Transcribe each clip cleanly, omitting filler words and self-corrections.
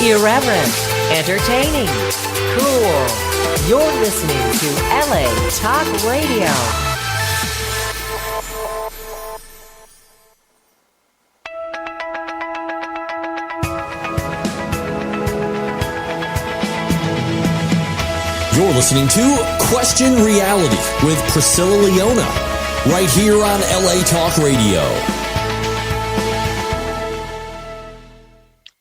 Irreverent, entertaining, cool. You're listening to LA Talk Radio. You're listening to Question Reality with Priscilla Leona, right here on LA Talk Radio.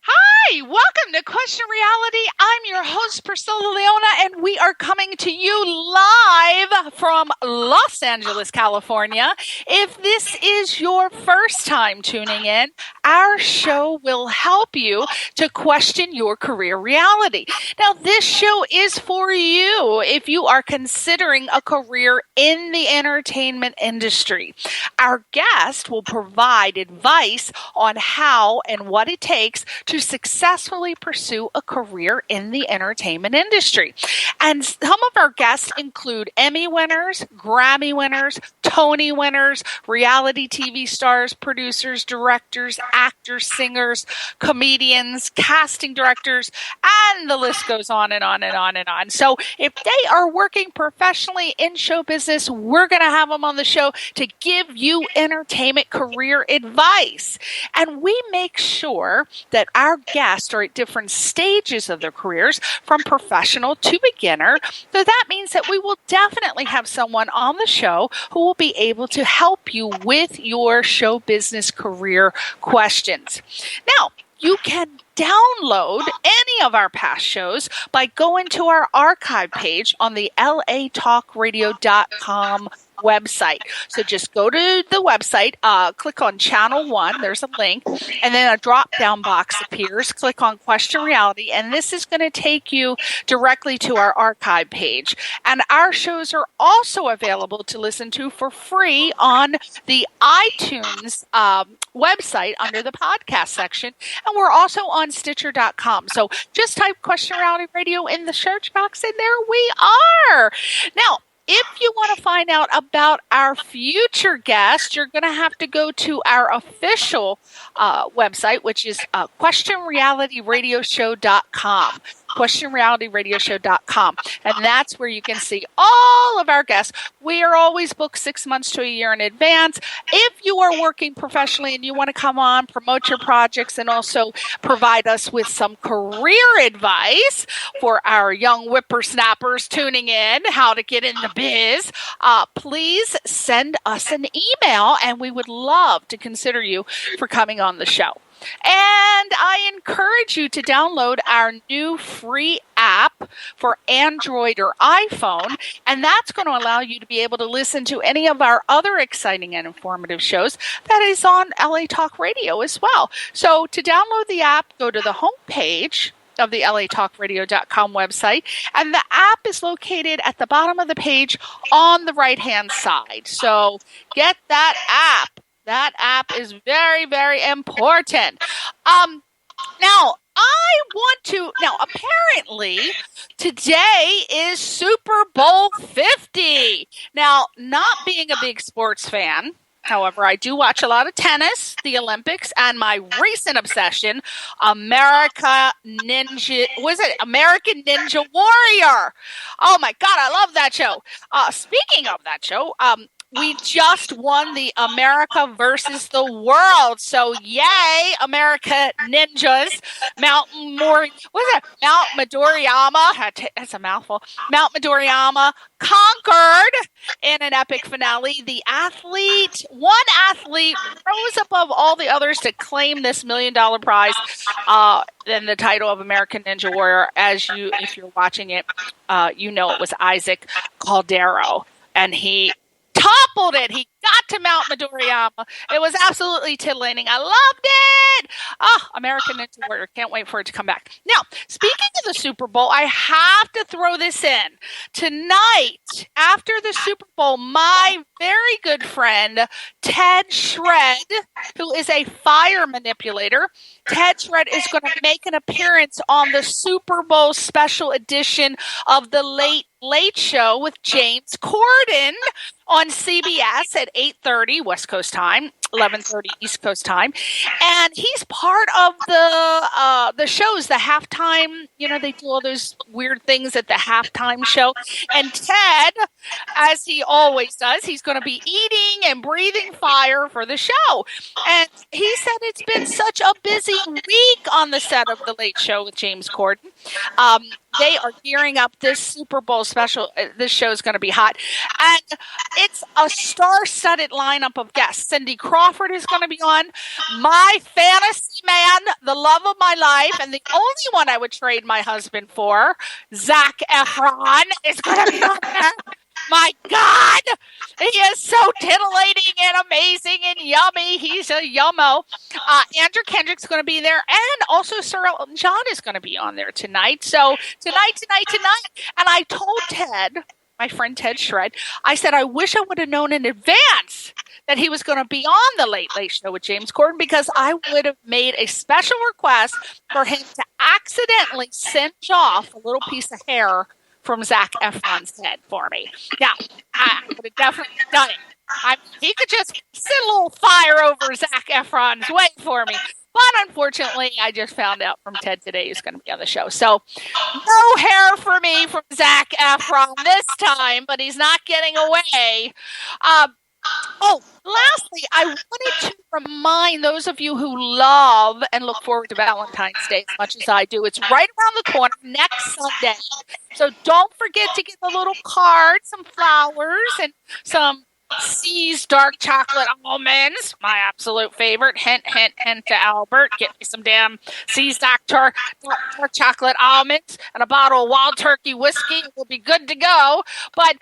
Hi, welcome to Question Reality. I'm your host, Priscilla Leona, and we are coming to you live from Los Angeles, California. If this is your first time tuning in, our show will help you to question your career reality. Now, this show is for you if you are considering a career in the entertainment industry. Our guest will provide advice on how and what it takes to successfully pursue a career in the entertainment industry. And some of our guests include Emmy winners, Grammy winners, Tony winners, reality TV stars, producers, directors, actors, singers, comedians, casting directors, and the list goes on and on and on and on. So if they are working professionally in show business, we're going to have them on the show to give you entertainment career advice. And we make sure that our guests are at different stages of their careers, from professional to beginner. So that means that we will definitely have someone on the show who will be able to help you with your show business career questions. Now, you can download any of our past shows by going to our archive page on the latalkradio.com website. So just go to the website, click on Channel 1, there's a link, and then a drop-down box appears. Click on Question Reality, and this is going to take you directly to our archive page. And our shows are also available to listen to for free on the iTunes website under the podcast section, and we're also on Stitcher.com. So just type Question Reality Radio in the search box, and there we are. Now, if you want to find out about our future guests, you're going to have to go to our official website, which is questionrealityradioshow.com. questionrealityradioshow.com. And that's where you can see all of our guests. We are always booked 6 months to a year in advance. If you are working professionally and you want to come on, promote your projects, and also provide us with some career advice for our young whippersnappers tuning in, how to get in the biz, please send us an email, and we would love to consider you for coming on the show. And I encourage you to download our new free app for Android or iPhone, and that's going to allow you to be able to listen to any of our other exciting and informative shows that is on LA Talk Radio as well. So to download the app, go to the homepage of the latalkradio.com website, and the app is located at the bottom of the page on the right-hand side. So get that app. That app is very, very important. Now, apparently, today is Super Bowl 50. Now, not being a big sports fan, however, I do watch a lot of tennis, the Olympics, and my recent obsession, American Ninja Warrior. Oh my God, I love that show. Speaking of that show, we just won the America versus the World. So yay, America Ninjas. Mount Midoriyama. That's a mouthful. Mount Midoriyama conquered in an epic finale. One athlete rose above all the others to claim this $1 million prize. Then the title of American Ninja Warrior, if you're watching it, you know it was Isaac Caldero. And he toppled it. He got to Mount Midoriyama. It was absolutely titillating. I loved it. American Ninja Warrior. Can't wait for it to come back. Now, speaking of the Super Bowl, I have to throw this in. Tonight, after the Super Bowl, my very good friend, Ted Shred, who is a fire manipulator. Ted Shred is going to make an appearance on the Super Bowl special edition of the Late Late Show with James Corden on CBS at 8:30 West Coast time, 11:30 East Coast time, and he's part of the shows, the halftime. You know, they do all those weird things at the halftime show, and Ted, as he always does, he's going to be eating and breathing fire for the show. And he said it's been such a busy week on the set of the Late Show with James Corden. They are gearing up this Super Bowl special. This show is going to be hot. And it's a star-studded lineup of guests. Cindy Crawford is going to be on. My fantasy man, the love of my life, and the only one I would trade my husband for, Zac Efron, is going to be on there. My God, he is so titillating and amazing and yummy. He's a yummo. Andrew Kendrick's going to be there, and also Sir Elton John is going to be on there tonight. So tonight. And I told Ted, my friend Ted Shred, I said, I wish I would have known in advance that he was going to be on the Late Late Show with James Corden, because I would have made a special request for him to accidentally singe off a little piece of hair from Zac Efron's head for me. Now, I would have definitely done it. He could just send a little fire over Zac Efron's way for me. But unfortunately, I just found out from Ted today he's going to be on the show. So no hair for me from Zac Efron this time, but he's not getting away. Lastly, I wanted to remind those of you who love and look forward to Valentine's Day as much as I do. It's right around the corner next Sunday. So don't forget to get the little card, some flowers, and some C's dark chocolate almonds, my absolute favorite. Hint to Albert. Get me some damn C's dark chocolate almonds and a bottle of Wild Turkey whiskey. We'll be good to go. But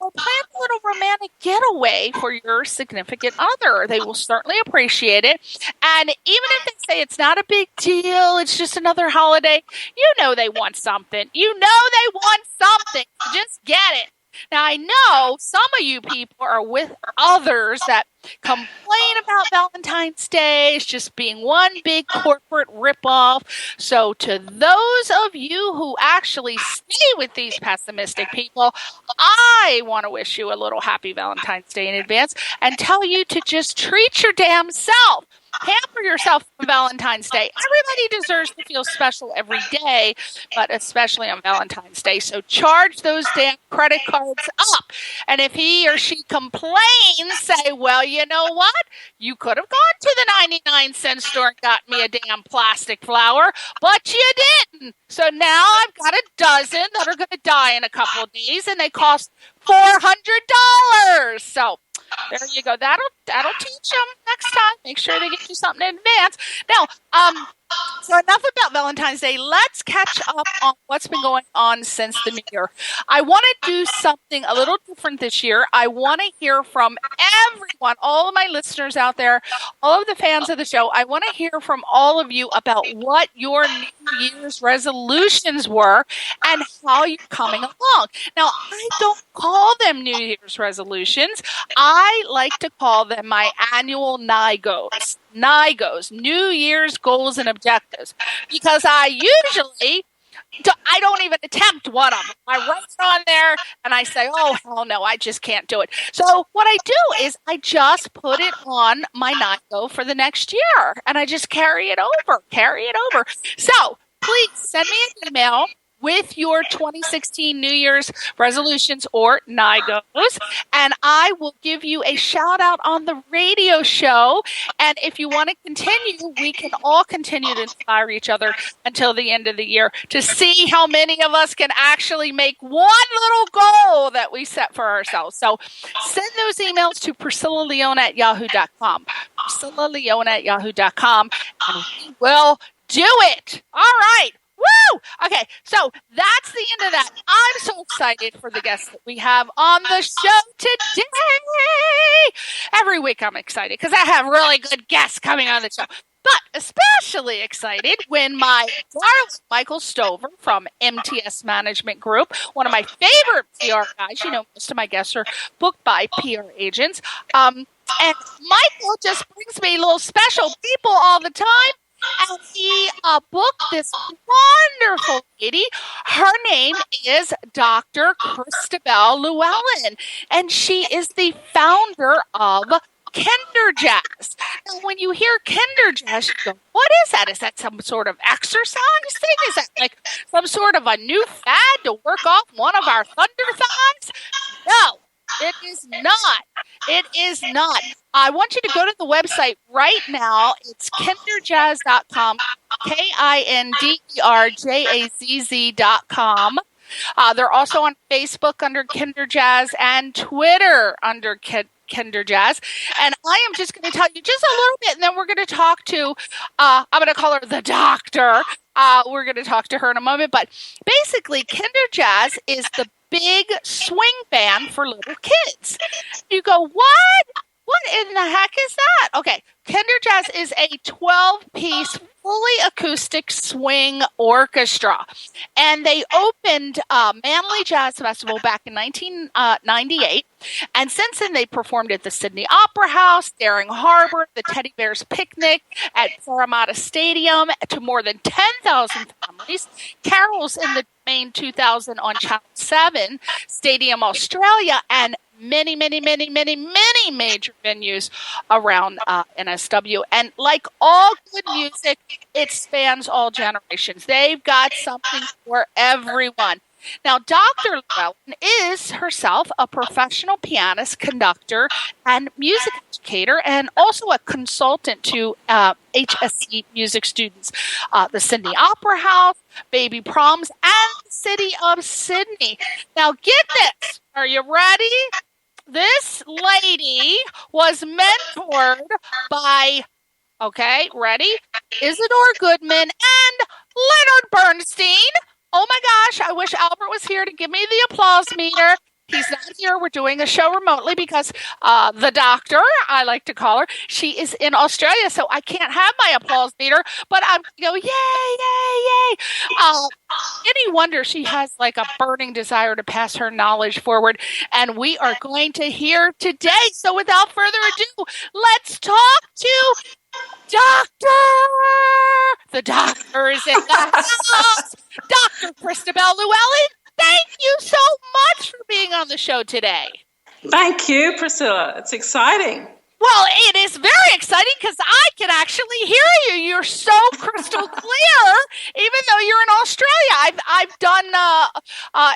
we'll plan a little romantic getaway for your significant other. They will certainly appreciate it. And even if they say it's not a big deal, it's just another holiday, you know they want something. Just get it. Now, I know some of you people are with others that complain about Valentine's Day as just being one big corporate ripoff. So to those of you who actually stay with these pessimistic people, I want to wish you a little happy Valentine's Day in advance and tell you to just treat your damn self. Pamper yourself for Valentine's Day. Everybody deserves to feel special every day, but especially on Valentine's Day. So charge those damn credit cards up. And if he or she complains, say, well, you know what? You could have gone to the 99-cent store and got me a damn plastic flower, but you didn't. So now I've got a dozen that are going to die in a couple of days, and they cost $400. So there you go. That'll teach them next time. Make sure they get you something in advance. Now, so enough about Valentine's Day. Let's catch up on what's been going on since the new year. I want to do something a little different this year. I want to hear from everyone, all of my listeners out there, all of the fans of the show. I want to hear from all of you about what your New Year's resolutions were and how you're coming along. Now, I don't call them New Year's resolutions. I like to call them my annual NIGOs. NIGOs, New Year's Goals and Objectives, because I don't even attempt one of them. I write it on there and I say, oh, hell no, I just can't do it. So what I do is I just put it on my NIGO for the next year and I just carry it over. So please send me an email with your 2016 New Year's resolutions or NIGOs, and I will give you a shout out on the radio show. And if you want to continue, we can all continue to inspire each other until the end of the year to see how many of us can actually make one little goal that we set for ourselves. So send those emails to PriscillaLeona@yahoo.com. PriscillaLeona@yahoo.com, and we will do it. All right. Woo! Okay, so that's the end of that. I'm so excited for the guests that we have on the show today. Every week I'm excited because I have really good guests coming on the show. But especially excited when my darling Michael Stover from MTS Management Group, one of my favorite PR guys, most of my guests are booked by PR agents, and Michael just brings me little special people all the time. And he booked this wonderful lady. Her name is Dr. Christabel Llewellyn, and she is the founder of Kinderjazz. Now, when you hear Kinderjazz, you go, what is that? Is that some sort of exercise thing? Is that like some sort of a new fad to work off one of our thunder thighs? No. It is not. It is not. I want you to go to the website right now. It's kinderjazz.com, KINDERJAZZ.com. They're also on Facebook under Kinderjazz and Twitter under Kinderjazz. And I am just going to tell you just a little bit, and then we're going to talk to, I'm going to call her the doctor. We're going to talk to her in a moment. But basically, Kinderjazz is the big swing band for little kids. You go, what? What in the heck is that? Okay, Kinderjazz is a 12-piece, fully acoustic swing orchestra. And they opened Manly Jazz Festival back in 1998. And since then, they performed at the Sydney Opera House, Daring Harbor, the Teddy Bears Picnic at Parramatta Stadium to more than 10,000 families, carols in the Main 2000 on Channel 7, Stadium Australia, and many, many, many, many, many major venues around NSW. And like all good music, it spans all generations. They've got something for everyone. Now, Dr. Llewellyn is herself a professional pianist, conductor, and music educator, and also a consultant to HSC music students, the Sydney Opera House, Baby Proms, and the City of Sydney. Now, get this. Are you ready? This lady was mentored by, okay, ready? Isadore Goodman and Leonard Bernstein. Oh my gosh, I wish Albert was here to give me the applause meter. He's not here. We're doing a show remotely because the doctor, I like to call her, she is in Australia, so I can't have my applause meter, but I'm going to go, yay, yay, yay. Any wonder she has like a burning desire to pass her knowledge forward, and we are going to hear today. So without further ado, let's talk to Doctor! The doctor is in the house. Dr. Christabel Llewellyn, thank you so much for being on the show today. Thank you, Priscilla. It's exciting. Well, it is very exciting because I can actually hear you. You're so crystal clear, even though you're in Australia. I've done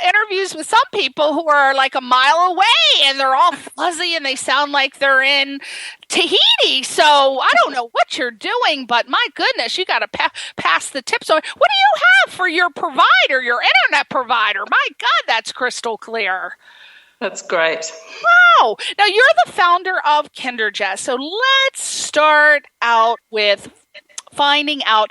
interviews with some people who are like a mile away, and they're all fuzzy, and they sound like they're in Tahiti. So I don't know what you're doing, but my goodness, you got to pass the tips on. What do you have for your provider, your internet provider? My God, that's crystal clear. That's great. Wow. Now, you're the founder of Kinderjazz. So let's start out with finding out.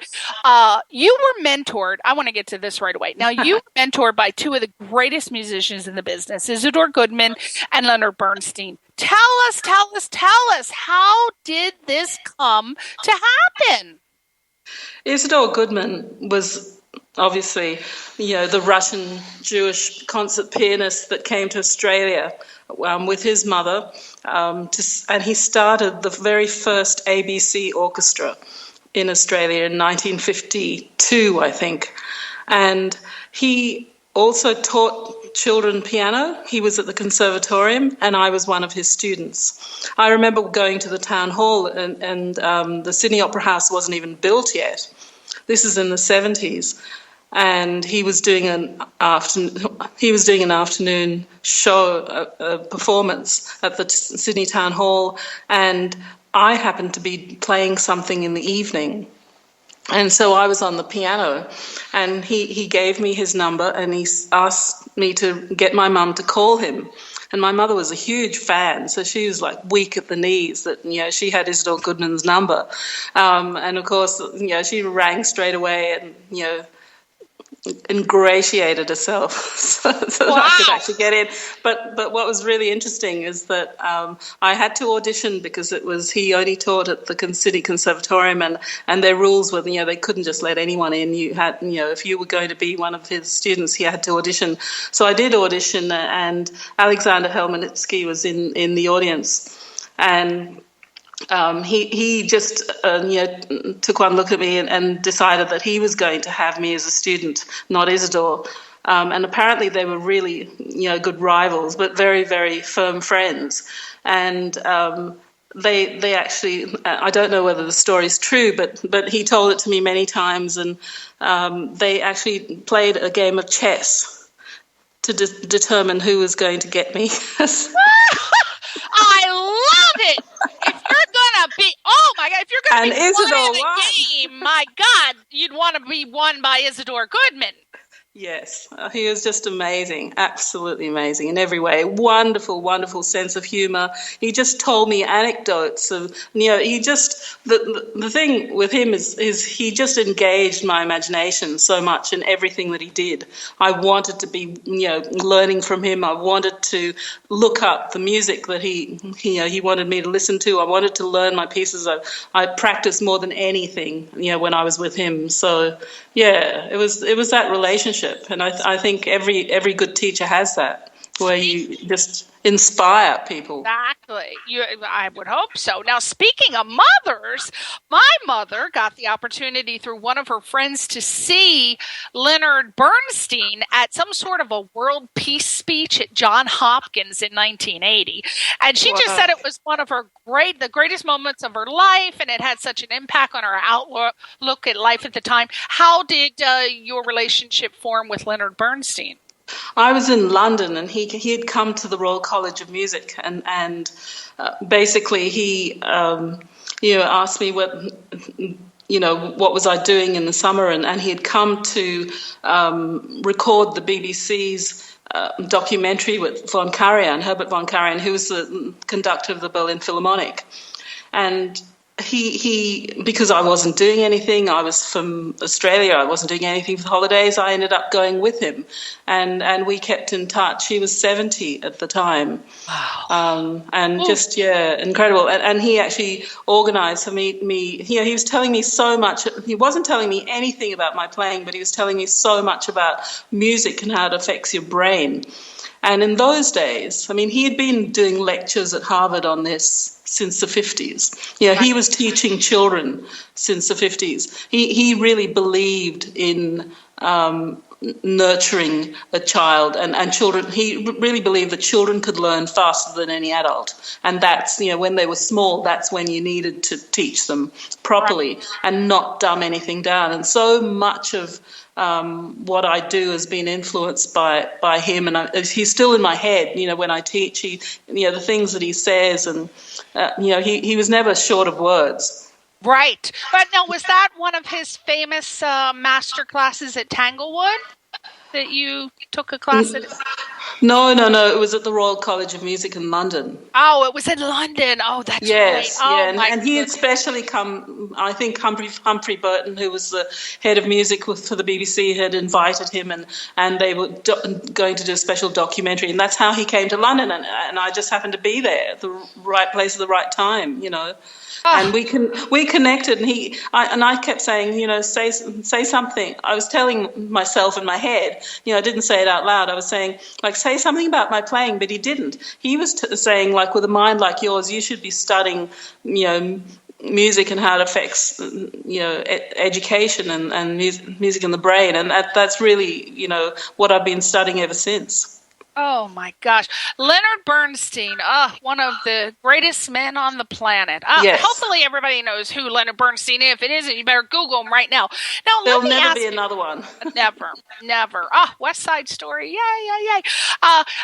You were mentored. I want to get to this right away. Now, you were mentored by two of the greatest musicians in the business, Isadore Goodman and Leonard Bernstein. Tell us, how did this come to happen? Isadore Goodman was obviously, the Russian Jewish concert pianist that came to Australia with his mother, and he started the very first ABC orchestra in Australia in 1952, I think. And he also taught children piano. He was at the conservatorium, and I was one of his students. I remember going to the town hall, and the Sydney Opera House wasn't even built yet. This is in the 70s. And he was doing an afternoon show, a performance at the Sydney Town Hall, and I happened to be playing something in the evening. And so I was on the piano, and he gave me his number, and he asked me to get my mum to call him. And my mother was a huge fan, so she was like weak at the knees that, she had Isadore Goodman's number. And of course, she rang straight away, and, ingratiated herself so that I could actually get in. But what was really interesting is that I had to audition because he only taught at the City Conservatorium, and their rules were, they couldn't just let anyone in. You had, if you were going to be one of his students, you had to audition. So I did audition, and Alexander Helmanitsky was in the audience, and he just took one look at me and decided that he was going to have me as a student, not Isidore. And apparently they were really good rivals, but very, very firm friends. And they actually, I don't know whether the story's true, but he told it to me many times, and they actually played a game of chess to determine who was going to get me. I love it. If you're gonna be, oh my God, if you're gonna be Isidore in the game, my God, you'd want to be won by Isidore Goodman. Yes, he was just amazing, absolutely amazing in every way. Wonderful, wonderful sense of humor. He just told me anecdotes of, he just, the thing with him is he just engaged my imagination so much in everything that he did. I wanted to be, learning from him. I wanted to look up the music that he wanted me to listen to. I wanted to learn my pieces. I practiced more than anything, when I was with him. So, yeah, it was that relationship. And I think every good teacher has that, where you just inspire people. Exactly. I would hope so. Now, speaking of mothers, my mother got the opportunity through one of her friends to see Leonard Bernstein at some sort of a world peace speech at Johns Hopkins in 1980. And she just said it was one of the greatest moments of her life, and it had such an impact on her outlook at life at the time. How did your relationship form with Leonard Bernstein? I was in London, and he had come to the Royal College of Music, and basically he asked me what was I doing in the summer, and he had come to record the BBC's documentary with Herbert von Karajan, who was the conductor of the Berlin Philharmonic, and he because I wasn't doing anything, I was from Australia, I wasn't doing anything for the holidays, I ended up going with him, and we kept in touch. He was 70 at the time. Wow. Just incredible. And he actually organized for me, he was telling me so much. He wasn't telling me anything about my playing, but he was telling me so much about music and how it affects your brain. And in those days, he had been doing lectures at Harvard on this since the 50s. He was teaching children since the 50s. He really believed in nurturing a child and children. He really believed that children could learn faster than any adult. And that's, when they were small, that's when you needed to teach them properly and not dumb anything down. And so much of what I do has been influenced by him, and he's still in my head. When I teach, the things that he says, and he was never short of words. Right, but now was that one of his famous master classes at Tanglewood that you took a class at? No. It was at the Royal College of Music in London. Oh, it was in London. Oh, that's right. Oh, and he had specially come. I think Humphrey Burton, who was the head of music for the BBC, had invited him, and they were going to do a special documentary, and that's how he came to London. And I just happened to be there at the right place at the right time, And we connected, and I kept saying, say something. I was telling myself in my head, I didn't say it out loud. I was saying, say something about my playing, but he didn't. He was saying, with a mind like yours, you should be studying, music and how it affects, education and music in the brain, and that's really, what I've been studying ever since. Oh, my gosh. Leonard Bernstein, one of the greatest men on the planet. Yes. Hopefully everybody knows who Leonard Bernstein is. If it isn't, you better Google him right now. Now, There'll never be another one. Never. West Side Story. Yay.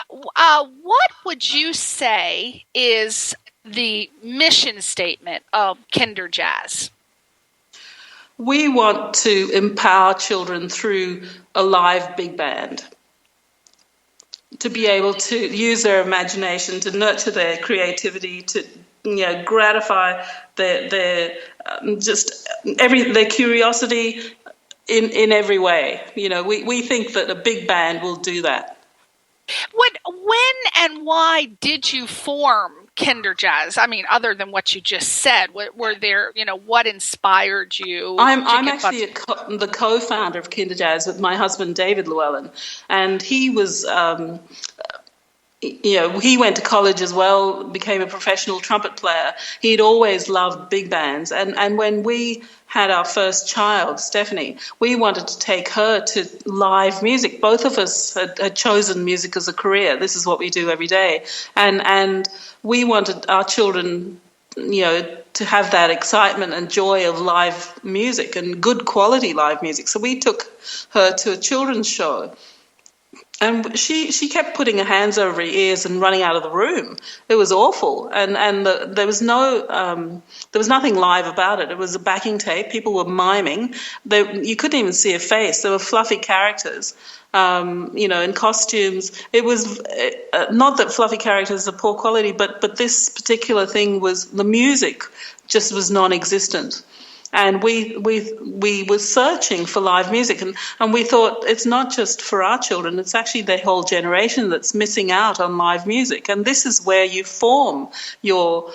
What would you say is the mission statement of Kinderjazz? We want to empower children through a live big band, to be able to use their imagination, to nurture their creativity, to gratify their curiosity, in every way. We think that a big band will do that. When and why did you form Kinderjazz? I mean, other than what you just said, were there, what inspired you? I'm actually the co-founder of Kinderjazz with my husband, David Llewellyn, and he was, he went to college as well, became a professional trumpet player. He'd always loved big bands. And when we had our first child, Stephanie, we wanted to take her to live music. Both of us had chosen music as a career. This is what we do every day. And we wanted our children, to have that excitement and joy of live music and good quality live music. So we took her to a children's show. And she kept putting her hands over her ears and running out of the room. It was awful, and there was nothing live about it. It was a backing tape. People were miming. You couldn't even see a face. There were fluffy characters, in costumes. It was not that fluffy characters are poor quality, but this particular thing was the music just was non-existent. And we were searching for live music, and we thought it's not just for our children, it's actually the whole generation that's missing out on live music. And this is where you form your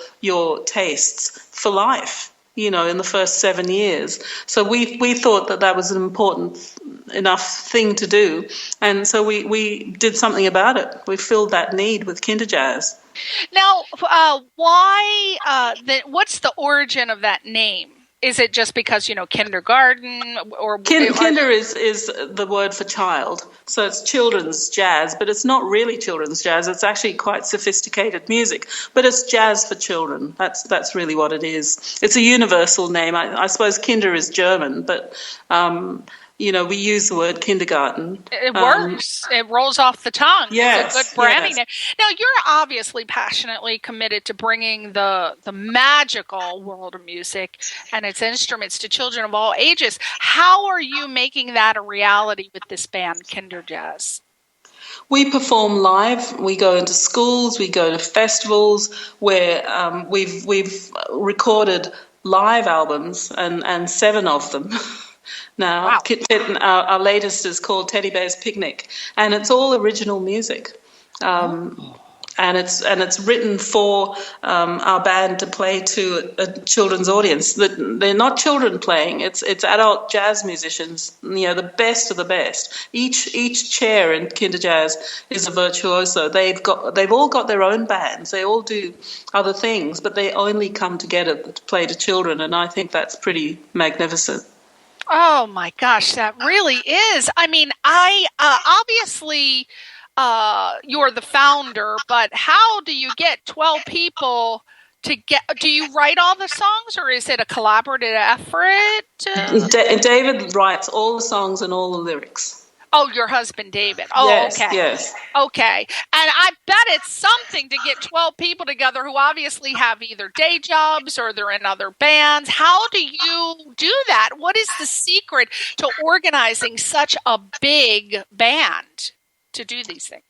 tastes for life, in the first 7 years. So we thought that was an important enough thing to do. And so we did something about it. We filled that need with Kinderjazz. Now, why, what's the origin of that name? Is it just because, kindergarten or Kinder is the word for child. So it's children's jazz, but it's not really children's jazz. It's actually quite sophisticated music, but it's jazz for children. That's really what it is. It's a universal name. I suppose Kinder is German, but we use the word kindergarten. It works. It rolls off the tongue. Yes, it's a good branding name. Now, you're obviously passionately committed to bringing the magical world of music and its instruments to children of all ages. How are you making that a reality with this band, Kinderjazz? We perform live. We go into schools. We go to festivals where we've recorded live albums and 7 of them. Now, wow. Our latest is called Teddy Bear's Picnic, and it's all original music, and it's written for our band to play to a children's audience. They're not children playing; it's adult jazz musicians. The best of the best. Each chair in Kinderjazz is a virtuoso. They've all got their own bands. They all do other things, but they only come together to play to children, and I think that's pretty magnificent. Oh my gosh, that really is. I mean, obviously you're the founder, but how do you get 12 people to get? Do you write all the songs, or is it a collaborative effort? David writes all the songs and all the lyrics. Oh, your husband, David. Oh, yes, okay. Yes. Okay. And I bet it's something to get 12 people together who obviously have either day jobs or they're in other bands. How do you do that? What is the secret to organizing such a big band to do these things?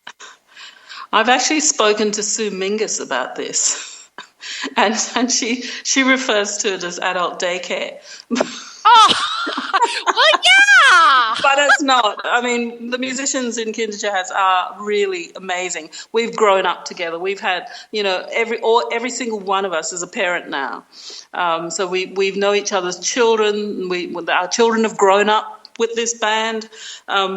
I've actually spoken to Sue Mingus about this, and she refers to it as adult daycare. Oh, well, yeah. But it's not. I mean, the musicians in Kinderjazz are really amazing. We've grown up together. We've had, every single one of us is a parent now. So we know each other's children. Our children have grown up with this band.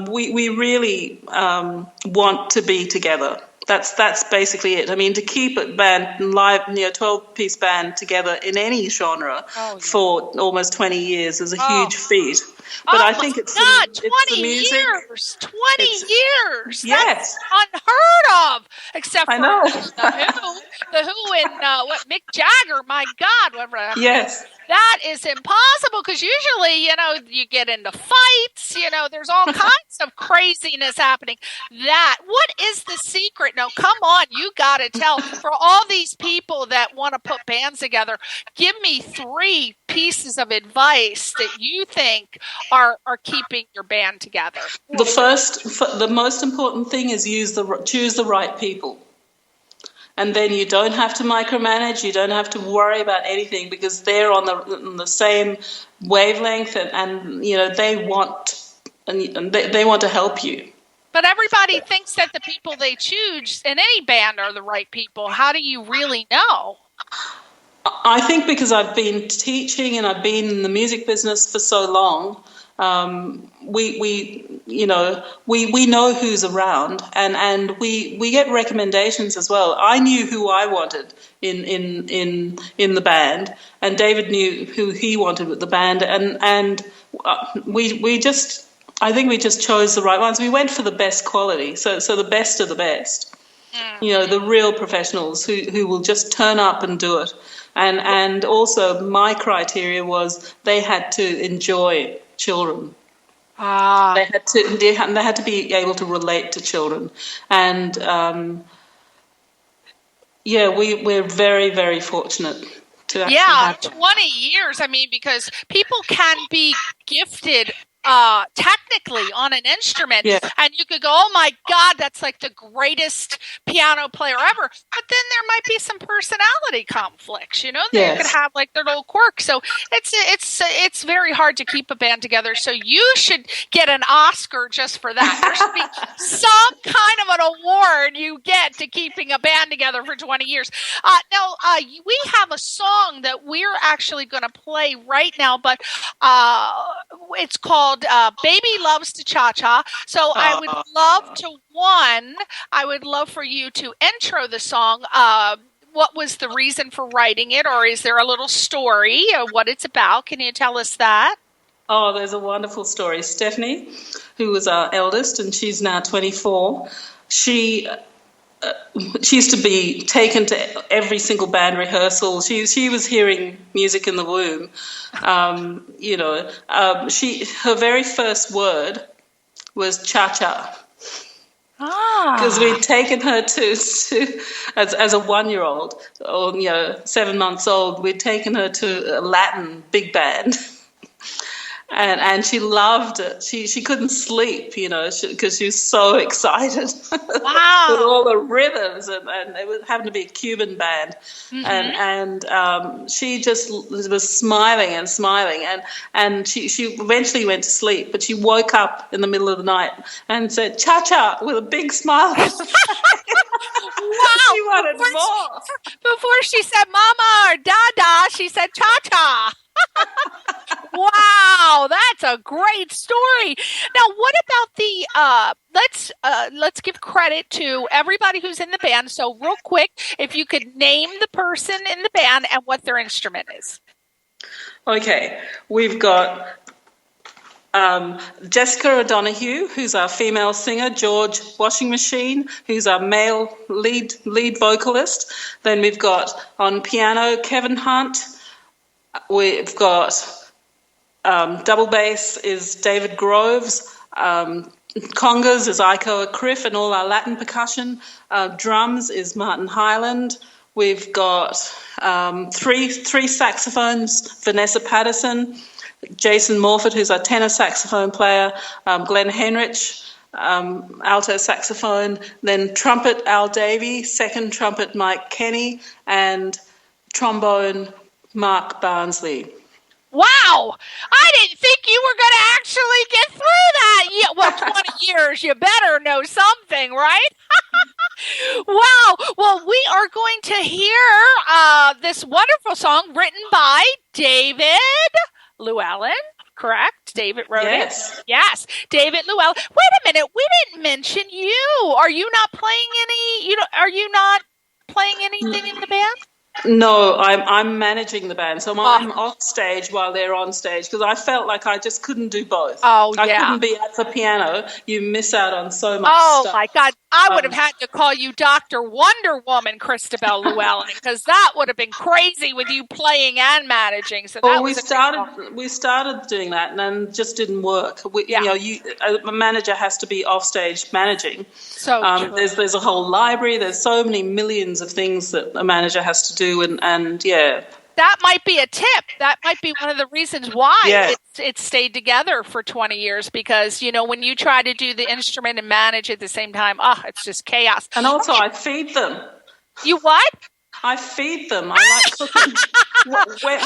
We really want to be together. That's basically it. I mean, to keep a band live, 12-piece band together in any genre for almost 20 years is a huge feat. But I think it's the music. Years. 20 years. Yes. That's unheard of. Except for the Who and Mick Jagger. My God. Whatever. Yes. That is impossible because usually, you get into fights, there's all kinds of craziness happening. What is the secret? No, come on, you got to tell. For all these people that want to put bands together, give me 3 pieces of advice that you think are keeping your band together. The most important thing is choose the right people. And then you don't have to micromanage. You don't have to worry about anything because they're on the same wavelength, and you know they want to help you. But everybody thinks that the people they choose in any band are the right people. How do you really know? I think because I've been teaching and I've been in the music business for so long, we know who's around, and we get recommendations as well. I knew who I wanted in the band, and David knew who he wanted with the band, and we just, I think we just chose the right ones. We went for the best quality, so the best of the best. You know, the real professionals who will just turn up and do it. And also my criteria was they had to enjoy children. They had to be able to relate to children. And we're very, very fortunate to actually have 20 years. I mean, because people can be gifted technically on an instrument, and you could go, oh my God, that's like the greatest piano player ever. But then there might be some personality conflicts, you know. They could have like their little quirks. So it's very hard to keep a band together. So you should get an Oscar just for that. There should be some kind of an award you get to keeping a band together for 20 years. Now we have a song that we're actually going to play right now, but it's called Baby Loves to Cha-Cha. So I would love for you to intro the song. What was the reason for writing it, or is there a little story of what it's about? Can you tell us that? Oh, there's a wonderful story. Stephanie, who was our eldest, and she's now 24, she used to be taken to every single band rehearsal. She was hearing music in the womb. Her very first word was cha-cha. Because we'd taken her to as a 1-year-old, or 7 months old, we'd taken her to a Latin big band. And she loved it. She couldn't sleep, because she was so excited. Wow. With all the rhythms, and it happened to be a Cuban band. Mm-hmm. And she just was smiling and smiling. And she eventually went to sleep, but she woke up in the middle of the night and said, cha-cha, with a big smile. Wow. She wanted more. Before she said mama or dada, she said cha-cha. Wow, that's a great story. Now, what about the let's give credit to everybody who's in the band. So real quick, if you could name the person in the band and what their instrument is. Okay, we've got Jessica O'Donoghue, who's our female singer, George Washing Machine, who's our male lead vocalist. Then we've got on piano Kevin Hunt. We've got double bass is David Groves, congas is Iko Criff and all our Latin percussion, drums is Martin Hyland. We've got three saxophones, Vanessa Patterson, Jason Morford, who's our tenor saxophone player, Glenn Henrich, alto saxophone, then trumpet Al Davey, second trumpet Mike Kenny, and trombone Mark Barnsley. Wow! I didn't think you were going to actually get through that. Yeah, well, 20 years, you better know something, right? Wow! Well, we are going to hear this wonderful song written by David Llewellyn. Correct? David wrote it? Yes. David Llewellyn. Wait a minute. We didn't mention you. Are you not playing anything in the band? No, I'm managing the band, so I'm off stage while they're on stage because I felt like I just couldn't do both. Oh, yeah. I couldn't be at the piano. You miss out on so much stuff. Oh, my God. I would have had to call you Dr. Wonder Woman, Christabel Llewellyn, because that would have been crazy with you playing and managing. So we started doing that and then just didn't work. A manager has to be off stage managing. So there's a whole library. There's so many millions of things that a manager has to do. And that might be a tip. That might be one of the reasons why it stayed together for 20 years because, when you try to do the instrument and manage at the same time, it's just chaos. And also I feed them. You what? I feed them. I like cooking.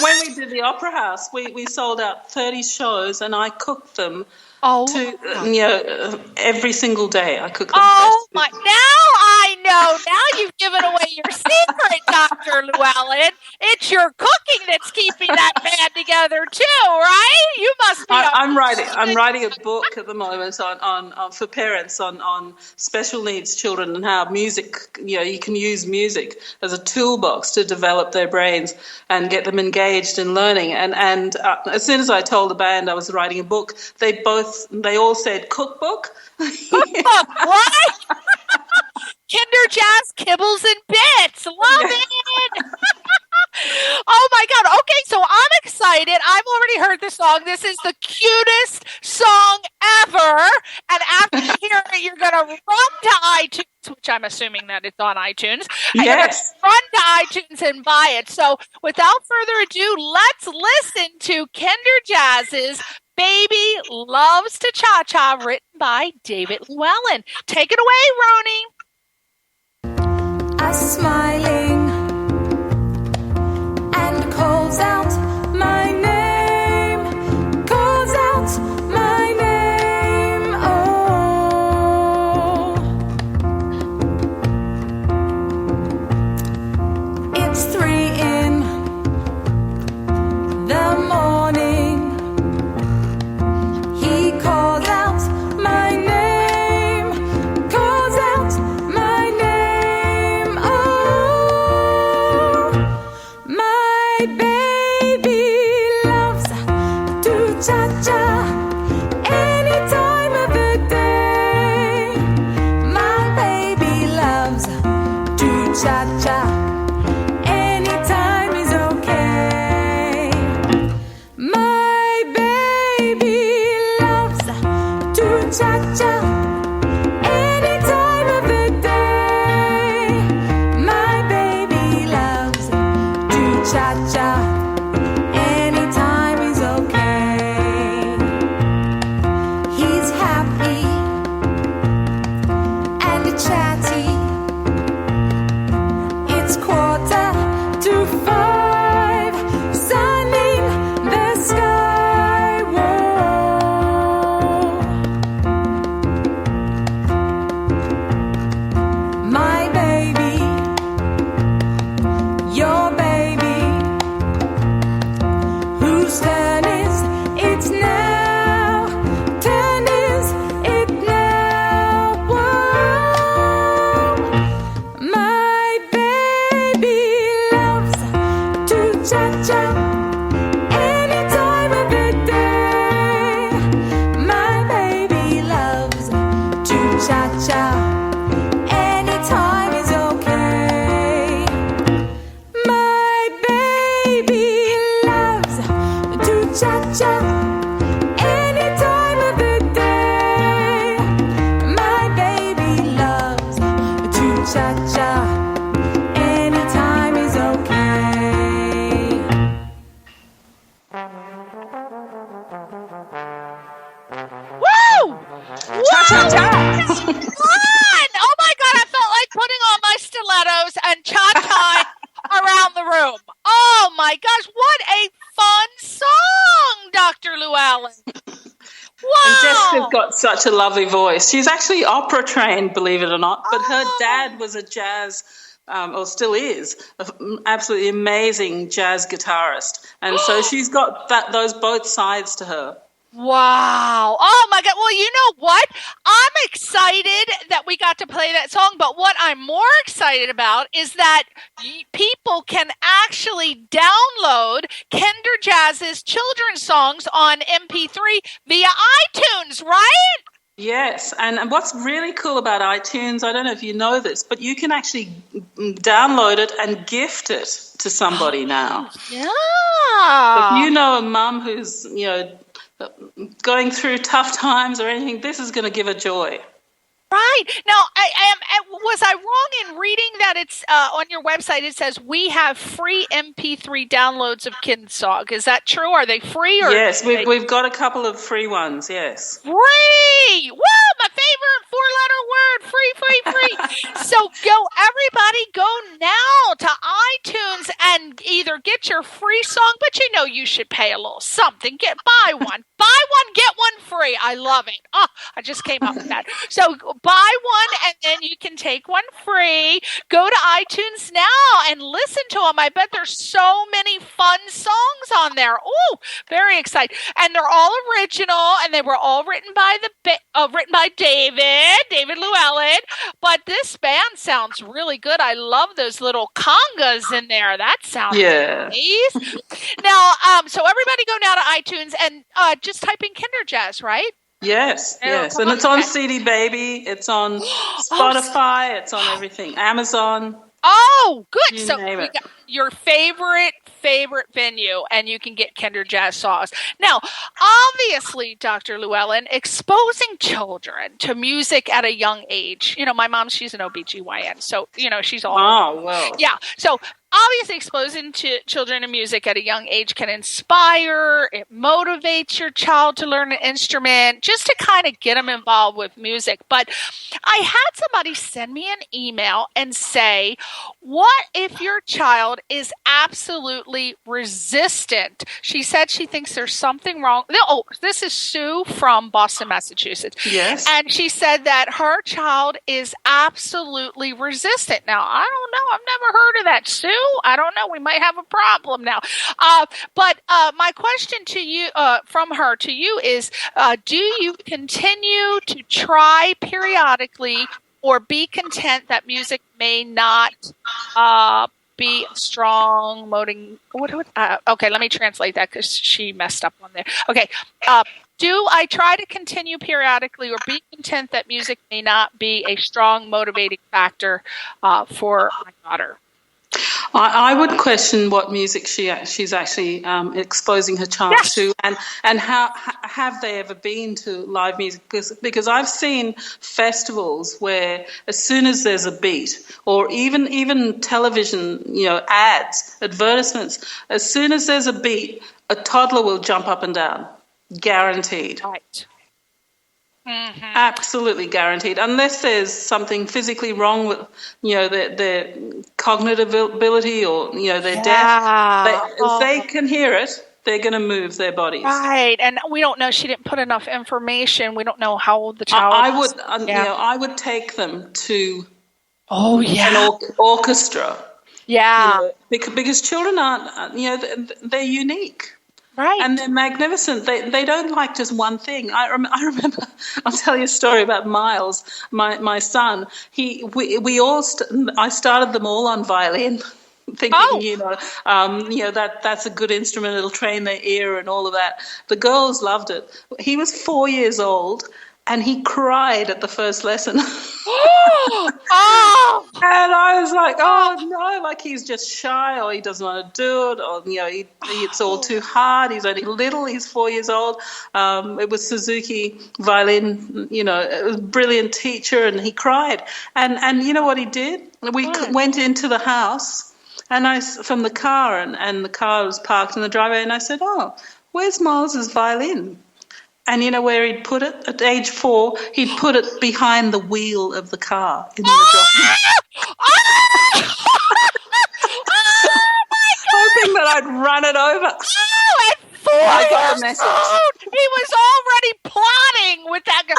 When we did the Opera House, we sold out 30 shows, and I cooked them every single day. I cook them. Oh my! Now I know. Now you've given away your secret, Dr. Llewellyn. It's your cooking that's keeping that band together too, right? You must be. I'm writing a book at the moment on for parents on special needs children and how music. You can use music as a toolbox to develop their brains and get them engaged in learning. And as soon as I told the band I was writing a book, they all said cookbook. Cookbook, right? Kinderjazz, kibbles and bits. Love it. Oh my God. Okay, so I'm excited. I've already heard the song. This is the cutest song ever. And after you hear it, you're going to run to iTunes, which I'm assuming that it's on iTunes. Yes. Run to iTunes and buy it. So without further ado, let's listen to Kinderjazz's Baby Loves to Cha-Cha, written by David Llewellyn. Take it away, Roni. A smiling and calls out my name, calls out my name, oh. It's 3 in the morning. He calls out my name, calls out my name, oh. My baby loves to cha-cha any time of the day. My baby loves to cha-cha. Anytime is okay. My baby loves to cha-cha any time of the day. My baby loves to cha-cha. Anytime is okay. He's happy and chatty. It's 4:45, sun in the sky. Whoa. My baby, your baby, whose turn is it now? Turn is it now? Whoa. My baby loves to cha-cha any time of the day. My baby loves to cha-cha. Anytime is okay. My baby loves to cha-cha any time of the day. My baby loves to cha-cha. Anytime is okay. Woo! Cha-cha-cha. Fun! Oh my God, I felt like putting on my stilettos and cha-cha around the room. Oh my gosh, what a fun song, Dr. Llewellyn. Wow. And Jessica's got such a lovely voice. She's actually opera trained, believe it or not, but her dad was a jazz, or still is, an absolutely amazing jazz guitarist. And so she's got those both sides to her. Wow. Oh my God. Well, you know what? I'm excited that we got to play that song, but what I'm more excited about is that people can actually download Kinderjazz's children's songs on MP3 via iTunes, right? Yes, and what's really cool about iTunes, I don't know if you know this, but you can actually download it and gift it to somebody now. Yeah. If you know a mum who's, going through tough times or anything, this is going to give her joy. Right. Now, was I wrong in reading that it's on your website, it says we have free MP3 downloads of Kindsong. Is that true? Are they free? Or yes, we've got a couple of free ones, yes. Free! Woo! My favorite 4-letter word, free free. So everybody go now to iTunes and either get your free song, but you should pay a little something. Buy one, get one free. I love it. Oh, I just came up with that. So buy one and then you can take one free. Go to iTunes now and listen to them. I bet there's so many fun songs on there. Oh, very excited. And they're all original, and they were all written by David Llewellyn. But this band sounds really good. I love those little congas in there. That sounds nice. Now, so everybody go now to iTunes and just type in Kinderjazz, right? Yes. And it's on CD Baby. It's on Spotify. It's on everything. Amazon. Oh, good. You So name it. got your favorite venue, and you can get Kinderjazz songs. Now, obviously, Dr. Llewellyn, exposing children to music at a young age. My mom, she's an OBGYN, so, she's all... Oh, well. Yeah, so... Obviously, exposing to children to music at a young age can inspire, it motivates your child to learn an instrument, just to kind of get them involved with music. But I had somebody send me an email and say, what if your child is absolutely resistant? She said she thinks there's something wrong. Oh, this is Sue from Boston, Massachusetts. Yes. And she said that her child is absolutely resistant. Now, I don't know. I've never heard of that, Sue. I don't know. We might have a problem now. But my question to you, from her to you is, do you continue to try periodically or be content that music may not be strong moting? Okay, let me translate that because she messed up on there. Okay. Do I try to continue periodically or be content that music may not be a strong motivating factor for my daughter? I would question what music she's actually exposing her child to, and how have they ever been to live music? Because I've seen festivals where as soon as there's a beat, or even television, ads, advertisements, as soon as there's a beat, a toddler will jump up and down, guaranteed. Right. Mm-hmm. Absolutely guaranteed, unless there's something physically wrong with, their cognitive ability or, they're deaf. If they can hear it, they're going to move their bodies. Right, and we don't know. She didn't put enough information. We don't know how old the child is. I would take them to an orchestra. Yeah. Because children aren't, they're unique. Right. And they're magnificent. They don't like just one thing. I remember, I'll tell you a story about Miles, my son. I started them all on violin, thinking, that's a good instrument. It'll train their ear and all of that. The girls loved it. He was 4 years old, and he cried at the first lesson. And I was like, oh no, like he's just shy, or he doesn't want to do it, or it's all too hard. He's only little. He's 4 years old. It was Suzuki violin. It was a brilliant teacher, and he cried. And you know what he did? We went into the house, and from the car, and the car was parked in the driveway, and I said, oh, where's Miles's violin? And you know where he'd put it? At age 4, he'd put it behind the wheel of the car in the driveway. Hoping that I'd run it over. Oh, at 4 I got a years message. old, he was already plotting with that girl.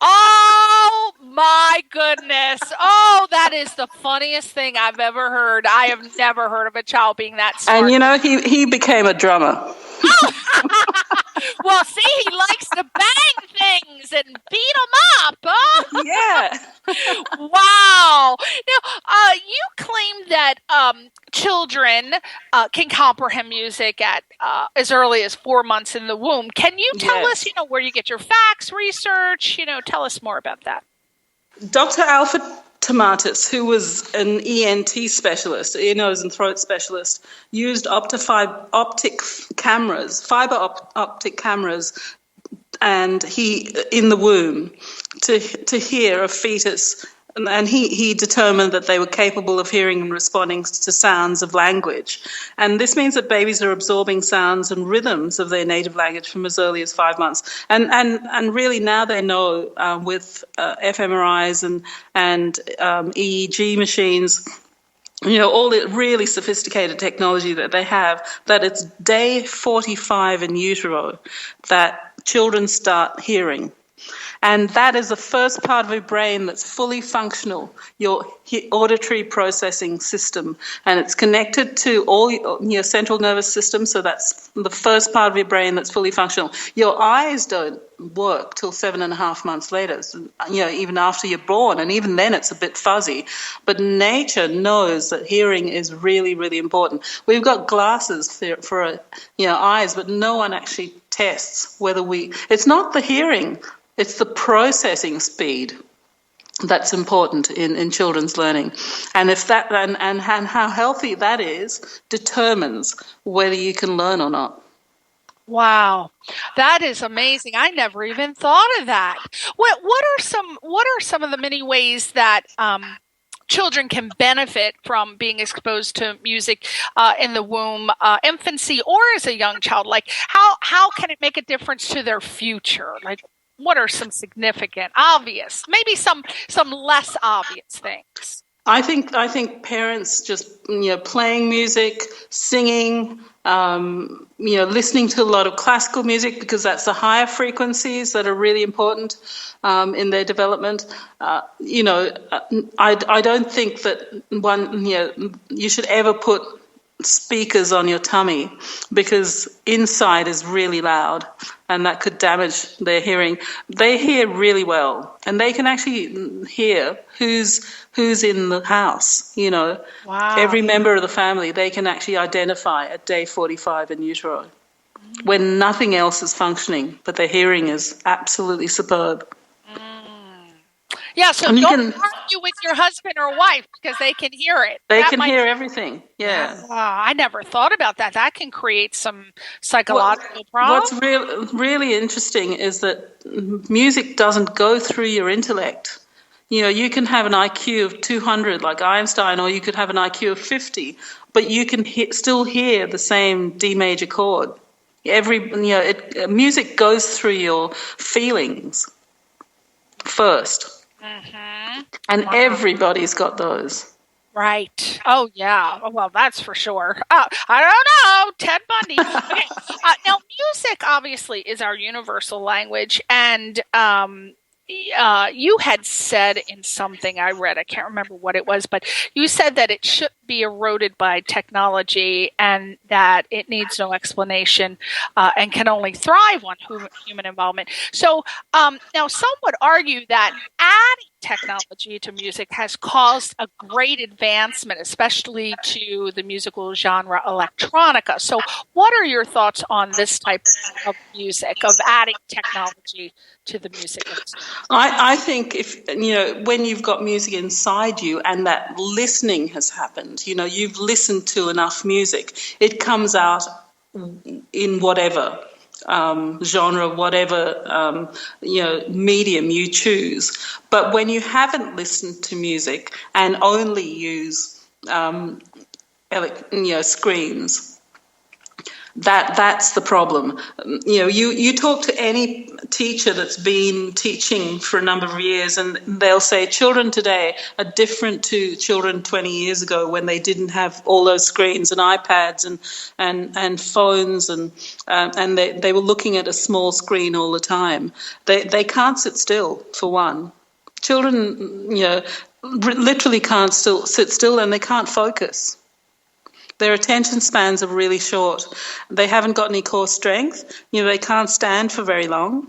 Oh, my goodness. Oh, that is the funniest thing I've ever heard. I have never heard of a child being that smart. And, he became a drummer. Well, see, he likes to bang things and beat them up, huh? Yeah. Wow. Now, you claim that children can comprehend music at as early as 4 months in the womb. Can you tell us, where you get your facts, research? Tell us more about that. Dr. Alfred Tomatis, who was an ENT specialist, ear, nose and throat specialist, used fiber optic cameras, and in the womb to hear a fetus and he determined that they were capable of hearing and responding to sounds of language. And this means that babies are absorbing sounds and rhythms of their native language from as early as 5 months. And really now they know with fMRIs and EEG machines, all the really sophisticated technology that they have, that it's day 45 in utero that children start hearing. And that is the first part of your brain that's fully functional, your auditory processing system. And it's connected to all your central nervous system, so that's the first part of your brain that's fully functional. Your eyes don't work till 7.5 months later, even after you're born, and even then it's a bit fuzzy. But nature knows that hearing is really, really important. We've got glasses for eyes, but no one actually tests whether it's not the hearing, it's the processing speed that's important in children's learning. And if that and how healthy that is determines whether you can learn or not. Wow, that is amazing. I never even thought of that. What are some of the many ways that children can benefit from being exposed to music in the womb, infancy, or as a young child? Like how can it make a difference to their future? Like, what are some significant, obvious, maybe some less obvious things? I think parents just playing music, singing, listening to a lot of classical music, because that's the higher frequencies that are really important in their development. I don't think that you should ever put speakers on your tummy, because inside is really loud and that could damage their hearing. They hear really well, and they can actually hear who's in the house. Wow. Every member of the family they can actually identify at day 45 in utero, when nothing else is functioning, but their hearing is absolutely superb. Yeah, so don't argue with your husband or wife, because they can hear it. They can hear everything. Yeah. I never thought about that. That can create some psychological problems. What's really interesting is that music doesn't go through your intellect. You can have an IQ of 200 like Einstein, or you could have an IQ of 50, but you can still hear the same D major chord. Music goes through your feelings first. Mm-hmm. And everybody's got those. Right. Oh, yeah. Well, that's for sure. I don't know. Ted Bundy. Okay. Now, music obviously is our universal language. And you had said in something I read, I can't remember what it was, but you said that it shouldn't be eroded by technology, and that it needs no explanation and can only thrive on human involvement. So now some would argue that adding technology to music has caused a great advancement, especially to the musical genre electronica. So what are your thoughts on this type of music, of adding technology to the music industry? I think when you've got music inside you and that listening has happened, you've listened to enough music, it comes out in whatever genre, whatever medium you choose. But when you haven't listened to music and only use screens, that's the problem. You talk to any teacher that's been teaching for a number of years, and they'll say children today are different to children 20 years ago, when they didn't have all those screens and iPads and phones, and they were looking at a small screen all the time. They can't sit still, for one. Children, literally can't sit still, and they can't focus. Their attention spans are really short. They haven't got any core strength. They can't stand for very long.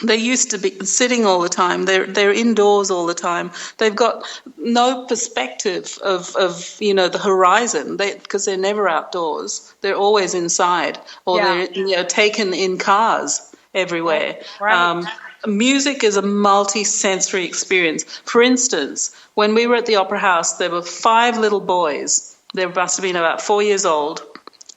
They used to be sitting all the time. They're indoors all the time. They've got no perspective of the horizon, because they're never outdoors. They're always inside, or they're taken in cars everywhere. Right. Music is a multi-sensory experience. For instance, when we were at the Opera House, there were 5 little boys. They must have been about 4 years old,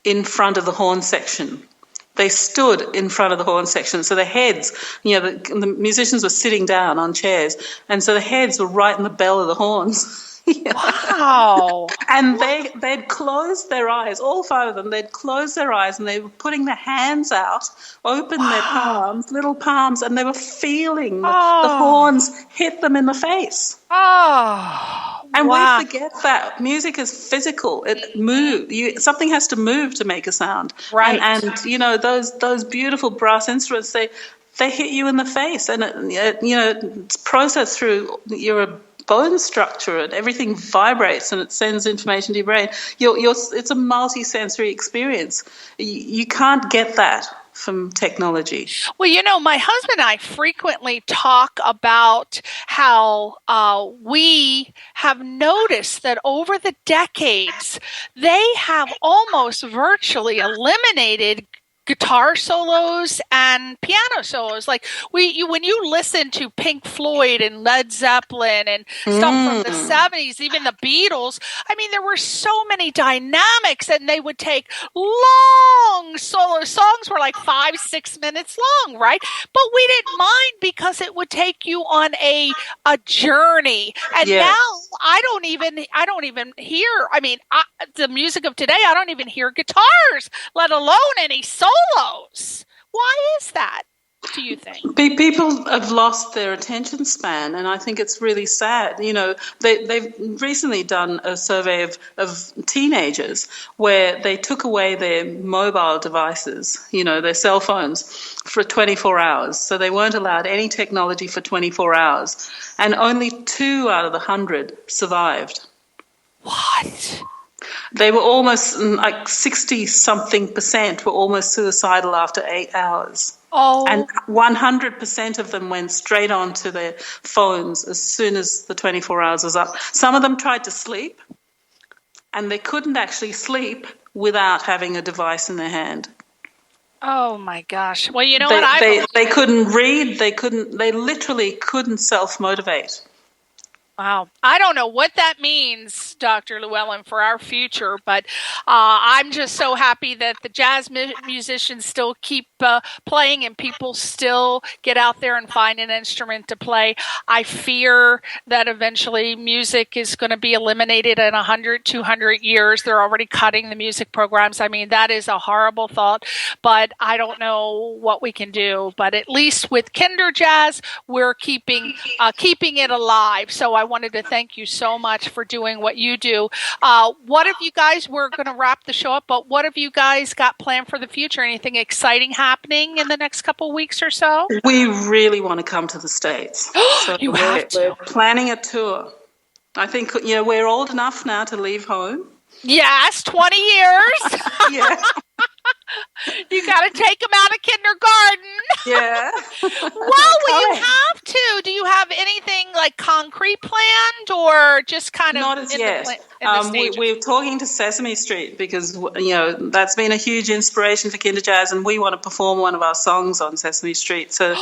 in front of the horn section. they stood in front of the horn section. So the heads, the musicians were sitting down on chairs, and so the heads were right in the bell of the horns. Wow. And they'd closed their eyes, all 5 of them, they'd closed their eyes and they were putting their hands out, open their palms, little palms, and they were feeling the horns hit them in the face. Oh, and wow. we forget that music is physical. It moves. Something has to move to make a sound. Right. And those beautiful brass instruments, they hit you in the face, and it's processed through your bone structure, and everything vibrates and it sends information to your brain. It's a multi-sensory experience. You can't get that from technology. Well, my husband and I frequently talk about how we have noticed that over the decades, they have almost virtually eliminated guitar solos and piano solos. Like when you listen to Pink Floyd and Led Zeppelin and stuff from the 70s, even the Beatles, I mean, there were so many dynamics, and they would take long solo songs were like 5-6 minutes long, right? But we didn't mind because it would take you on a journey. And now I don't even hear, the music of today, I don't even hear guitars, let alone any solos. Why is that, do you think? People have lost their attention span, and I think it's really sad. They've recently done a survey of teenagers where they took away their mobile devices, their cell phones, for 24 hours. So they weren't allowed any technology for 24 hours. And only 2 out of the 100 survived. What? They were almost 60-something% were almost suicidal after 8 hours. Oh. And 100% of them went straight on to their phones as soon as the 24 hours was up. Some of them tried to sleep, and they couldn't actually sleep without having a device in their hand. Oh my gosh. Well, you know they couldn't read, they literally couldn't self-motivate. Wow. I don't know what that means, Dr. Llewellyn, for our future, but I'm just so happy that the jazz musicians still keep playing and people still get out there and find an instrument to play. I fear that eventually music is going to be eliminated in 100, 200 years. They're already cutting the music programs. I mean, that is a horrible thought, but I don't know what we can do. But at least with Kinderjazz, we're keeping it alive. So I wanted to thank you so much for doing what you do. What have you guys, we're going to wrap the show up, but what have you guys got planned for the future? Anything exciting happening in the next couple of weeks or so? We really want to come to the States. So we're planning a tour. I think, we're old enough now to leave home. Yes, 20 years. Yeah. You got to take them out of kindergarten. Yeah. Well, you have to. Do you have anything like concrete planned, or just kind of not as yet? We're talking to Sesame Street because that's been a huge inspiration for Kinderjazz, and we want to perform one of our songs on Sesame Street. So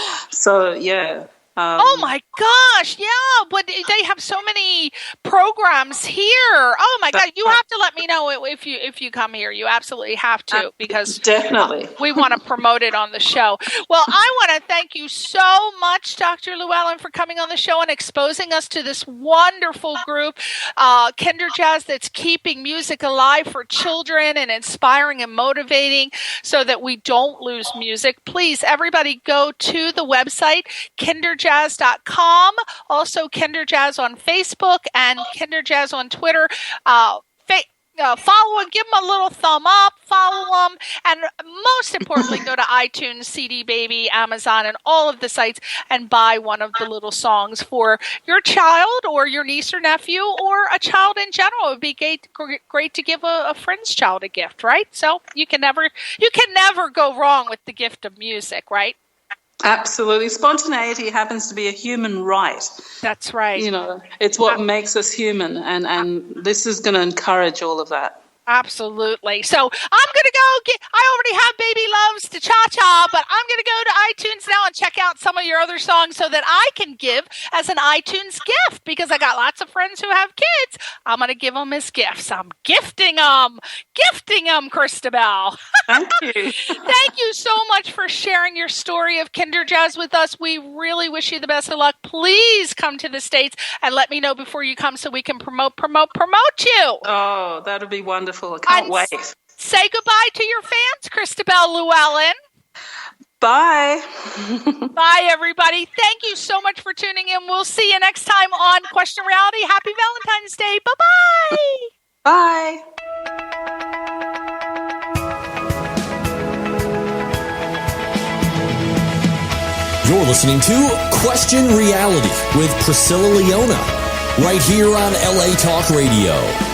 yeah. Oh my gosh, yeah, but they have so many programs here. Oh my God, you have to let me know if you come here. You absolutely have to, because definitely we want to promote it on the show. Well, I want to thank you so much, Dr. Llewellyn, for coming on the show and exposing us to this wonderful group, Kinderjazz, that's keeping music alive for children and inspiring and motivating so that we don't lose music. Please, everybody, go to the website, Kinderjazz.com. Also, Kinderjazz on Facebook and Kinderjazz on Twitter. Follow and give them a little thumb up, follow them, and most importantly, go to iTunes, CD Baby, Amazon, and all of the sites and buy one of the little songs for your child or your niece or nephew or a child in general. It would be great to give a friend's child a gift, right? So you can never go wrong with the gift of music, right? Absolutely. Spontaneity happens to be a human right. That's right. It's what makes us human, and this is going to encourage all of that. Absolutely. So I'm going to go I already have Baby Loves to Cha-Cha, but I'm going to go to iTunes now and check out some of your other songs so that I can give as an iTunes gift, because I got lots of friends who have kids. I'm going to give them as gifts. I'm gifting them, Christabel. Thank you. Thank you so much for sharing your story of Kinderjazz with us. We really wish you the best of luck. Please come to the States and let me know before you come so we can promote you. Oh, that'll be wonderful. I can't wait. Say goodbye to your fans, Christabel Llewellyn. Bye. Bye, everybody. Thank you so much for tuning in. We'll see you next time on Question Reality. Happy Valentine's Day. Bye-bye. Bye. You're listening to Question Reality with Priscilla Leona, right here on LA Talk Radio.